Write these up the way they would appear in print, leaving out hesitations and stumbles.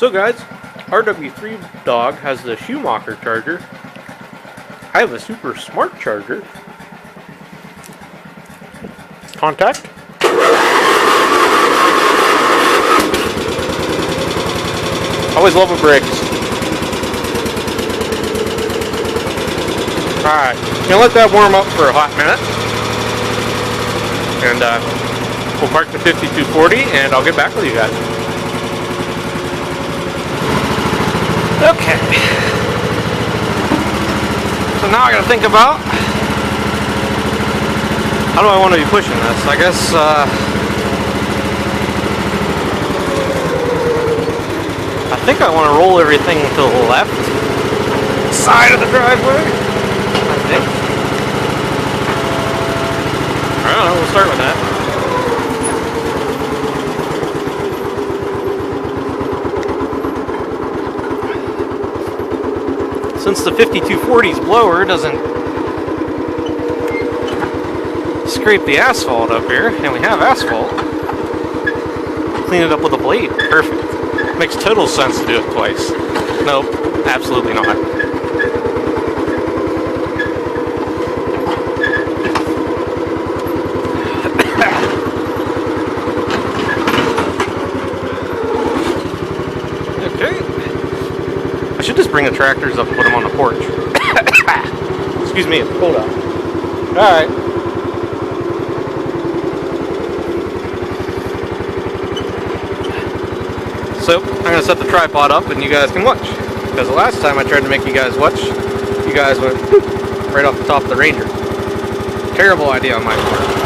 So guys, RW3 Dog has the Schumacher charger. I have a super smart charger. Contact. Always love a brakes. Alright, gonna let that warm up for a hot minute. And we'll park the 5240 and I'll get back with you guys. Okay. So now I gotta think about how do I want to be pushing this? I guess I think I want to roll everything to the left side of the driveway. I think. I don't know, we'll start with that. Since the 5240's blower doesn't scrape the asphalt up here, and we have asphalt, clean it up with a blade. Perfect. Makes total sense to do it twice. Nope, absolutely not. I should just bring the tractors up and put them on the porch. Excuse me, it's cold out. Alright. So, I'm going to set the tripod up and you guys can watch. Because the last time I tried to make you guys watch, you guys went right off the top of the Ranger. Terrible idea on my part.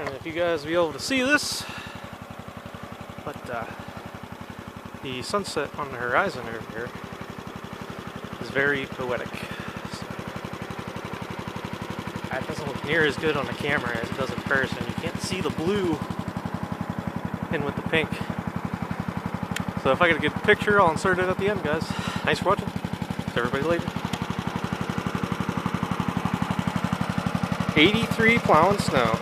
And if you guys will be able to see this, but the sunset on the horizon over here is very poetic. So, that doesn't look near as good on the camera as it does in person. You can't see the blue in with the pink. So if I get a good picture, I'll insert it at the end, guys. Thanks for watching. See everybody later. 83 plowing snow.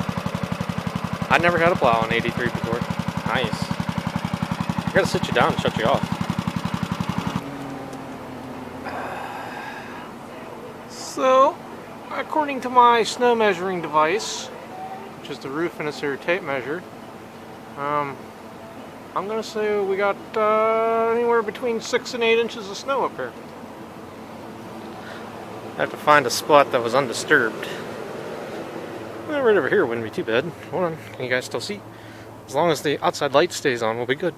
I never had a plow on 83 before. Nice. I gotta sit you down and shut you off. So, according to my snow measuring device, which is the roof finisher tape measure, I'm gonna say we got anywhere between 6 and 8 inches of snow up here. I have to find a spot that was undisturbed. Well, right over here wouldn't be too bad. Hold on, can you guys still see? As long as the outside light stays on, we'll be good.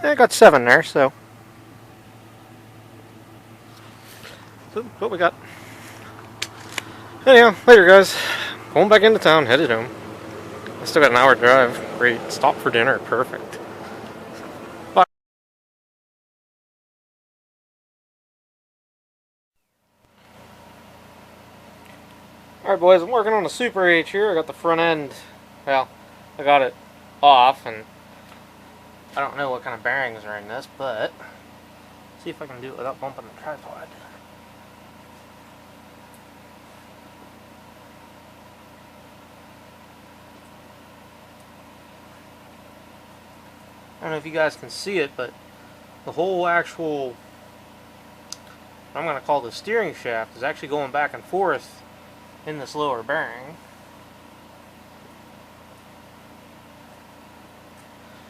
I got 7 there, so that's what we got. Anyhow, later guys. Going back into town, headed home. I still got an hour drive. Great. Stop for dinner. Perfect. Bye. Alright boys, I'm working on the Super H here. I got the front end, well, I got it off, and I don't know what kind of bearings are in this, but see if I can do it without bumping the tripod. I don't know if you guys can see it, but the whole actual, what I'm going to call the steering shaft, is actually going back and forth in this lower bearing.